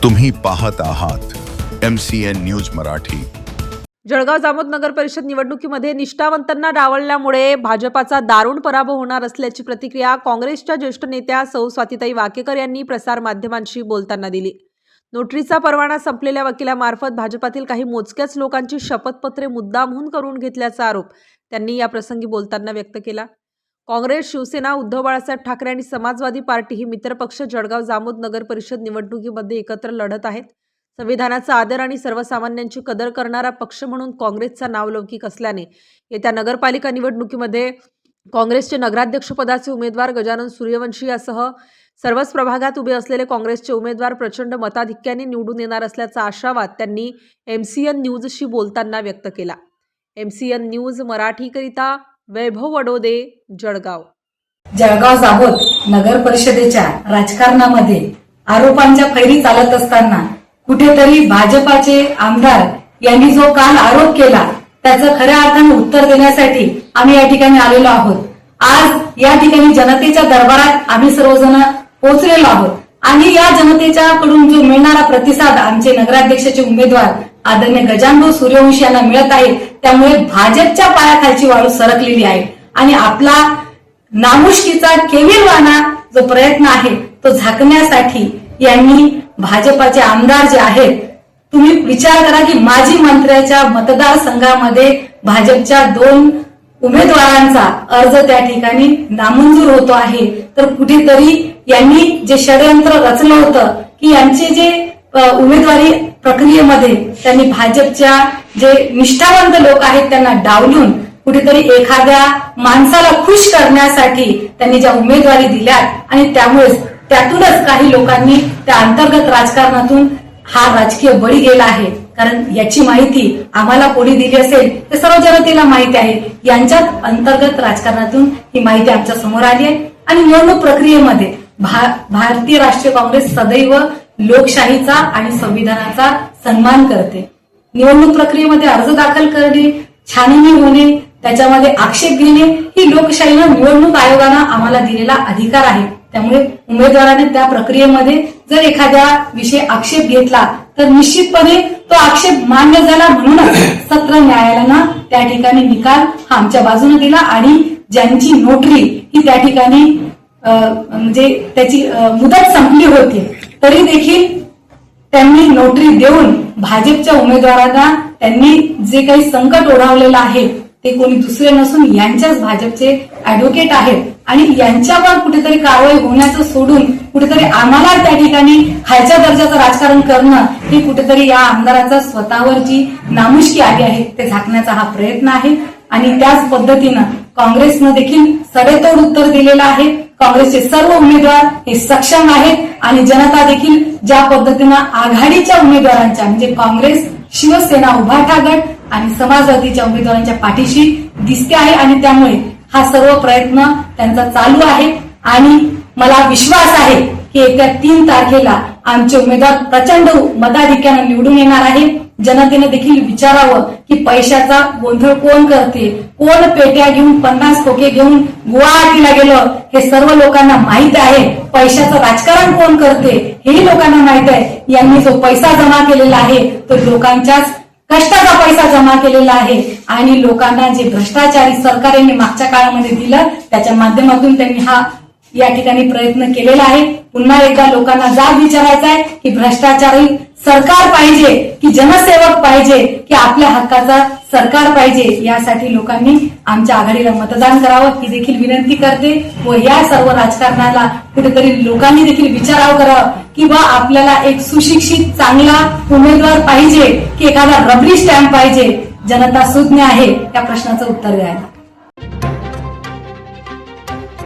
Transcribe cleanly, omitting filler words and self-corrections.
तुम्ही पाहत आहात MCN न्यूज मराठी। जळगाव जामोद नगर परिषद निवडणुकीमध्ये निष्ठावंतांना डावलल्यामुळे भाजपाचा दारुण पराभव होणार असल्याची प्रतिक्रिया काँग्रेसच्या ज्येष्ठ नेत्या सौ स्वातीताई वाकेकर यांनी प्रसार माध्यमांशी बोलताना दिली। नोटरीचा परवाना संपलेल्या वकिलामार्फत भाजपातील काही मोजक्याच लोकांची शपथपत्रे मुद्दामहून करून घेतल्याचा आरोप त्यांनी या प्रसंगी बोलताना व्यक्त केला। काँग्रेस, शिवसेना, उद्धव बाळासाहेब ठाकरे आणि समाजवादी पार्टी ही मित्रपक्ष जळगाव जामोद नगर परिषद निवडणुकीमध्ये एकत्र लढत आहेत। संविधानाचा आदर आणि सर्वसामान्यांची कदर करणारा पक्ष म्हणून काँग्रेसचा नावलौकिक असल्याने येत्या नगरपालिका निवडणुकीमध्ये काँग्रेसचे नगराध्यक्षपदाचे उमेदवार गजानन सूर्यवंशी यासह सर्वच प्रभागात उभे असलेले काँग्रेसचे उमेदवार प्रचंड मताधिक्याने निवडून येणार असल्याचा आशावाद त्यांनी MCN न्यूजशी बोलताना व्यक्त केला। MCN न्यूज मराठीकरिता वैभव वडोदे, जळगाव। जळगाव जामोद नगर परिषदेच्या राजकारणामध्ये आरोपांच्या फैरी चालत असताना कुठेतरी भाजपाचे आमदार यांनी जो काल आरोप केला त्याचं खऱ्या अर्थाने उत्तर देण्यासाठी आम्ही या ठिकाणी आलेलो आहोत। आज या ठिकाणी जनतेच्या दरबारात आम्ही सर्वजण पोहोचलेलो आहोत आणि या जनतेच्या कडून जो मिळणारा प्रतिसाद आमचे नगराध्यक्षाचे उमेदवार आदरणीय गजानन सूर्यवंशी यांना मिळत आहे, त्यामुळे भाजपच्या पायाखालची वाळू सरकलेली आहे आणि आपला नामुष्कीचा केविलवाणा जो प्रयत्न आहे तो झाकण्यासाठी यांनी भाजपाचे आमदार जे आहेत, तुम्ही विचार करा की माजी मंत्र्याच्या मतदारसंघामध्ये भाजपच्या 2 उमेदवारांचा अर्ज त्या ठिकाणी नामंजूर होतो आहे, तर कुठेतरी यांनी जे षडयंत्र रचलं होतं की यांचे जे उमेदवारी प्रक्रियेमध्ये त्यांनी भाजपच्या जे निष्ठावंत लोक आहेत त्यांना डावलून कुठेतरी एखाद्या माणसाला खुश करण्यासाठी त्यांनी ज्या उमेदवारी दिल्यात आणि त्यातूनच काही लोकांनी त्या अंतर्गत राजकारणातून हा राजकीय बळी गेला आहे। कारण याची माहिती आम्हाला कोणी दिली असेल ते सर्व जनतेला माहिती आहे। यांच्यात अंतर्गत राजकारणातून ही माहिती आमच्या समोर आली आहे आणि निवडणूक प्रक्रियेमध्ये भारतीय राष्ट्रीय काँग्रेस सदैव लोकशाहीचा आणि संविधानाचा सन्मान करते। निवडणूक प्रक्रियेमध्ये अर्ज दाखल करणे, छाननी होणे, त्याच्यामध्ये आक्षेप घेणे ही लोकशाहीनं निवडणूक आयोगानं आम्हाला दिलेला अधिकार आहे। त्यामुळे उमेदवाराने त्या प्रक्रियेमध्ये जर एखाद्या विषयी आक्षेप घेतला तर निश्चितपणे तो आक्षेप मान्य झाला म्हणूनच सत्र न्यायालयानं त्या ठिकाणी निकाल हा आमच्या बाजूने दिला आणि ज्यांची नोटरी ही त्या ठिकाणी म्हणजे त्याची मुदत संपली होती तरी देखील त्यांनी नोटरी देऊन भाजपच्या उमेदवारांना त्यांनी जे काही संकट ओढावलेलं आहे ते कोणी दुसरे नसून यांच्याच भाजपचे ऍडव्होकेट आहेत आणि यांच्यावर कुठेतरी कारवाई होण्याचं सोडून कुठेतरी आम्हाला त्या ठिकाणी खालच्या दर्जाचं राजकारण करणं ही कुठेतरी या आमदाराचा स्वतःवर जी नामुष्की आली आहे ते झाकण्याचा हा प्रयत्न आहे। आणि त्याच पद्धतीनं काँग्रेसनं देखील सडेतोड उत्तर दिलेलं आहे। काँग्रेसचे सर्व उमेदवार हे सक्षम आहेत आणि जनता देखील ज्या पद्धतीनं आघाडीच्या उमेदवारांच्या म्हणजे काँग्रेस, शिवसेना, उभाटा गट आणि समाजवादीच्या उमेदवारांच्या पाठीशी दिसते आहे आणि त्यामुळे हा सर्व प्रयत्न त्यांचा चालू आहे आणि मला विश्वास आहे की येत्या 3 तारखेला आमचे उमेदवार प्रचंड मताधिक्याने निवडून येणार आहे। जनतेने देखील विचारावं की पैशाचा गोंधळ कोण करते, कोण पेट्या घेऊन 50 खोके घेऊन गुवाहाटीला गेलं हे सर्व लोकांना माहित आहे। पैशाचं राजकारण कोण करते हेही लोकांना माहित आहे। यांनी जो पैसा जमा केलेला आहे तो लोकांच्याच कष्टाचा पैसा जमा केलेला आहे आणि लोकांना जे भ्रष्टाचारी सरकार यांनी मागच्या काळामध्ये दिलं त्याच्या माध्यमातून त्यांनी हा या ठिकाणी प्रयत्न केलेला आहे। पुन्हा एकदा लोकांना जाब विचारायचा आहे की भ्रष्टाचारी सरकार पाहिजे की जनसेवक पाहिजे की आपल्या हक्काचा सरकार पाहिजे, यासाठी लोकांनी आमच्या आघाडीला मतदान करावं ही देखील विनंती करते व या सर्व राजकारणाला कुठेतरी लोकांनी देखील विचारावं करावं की बा आपल्याला एक सुशिक्षित चांगला उमेदवार पाहिजे की एखादा रबरी स्टॅम्प पाहिजे। जनता सुज्ञ आहे या प्रश्नाचं उत्तर द्यायला।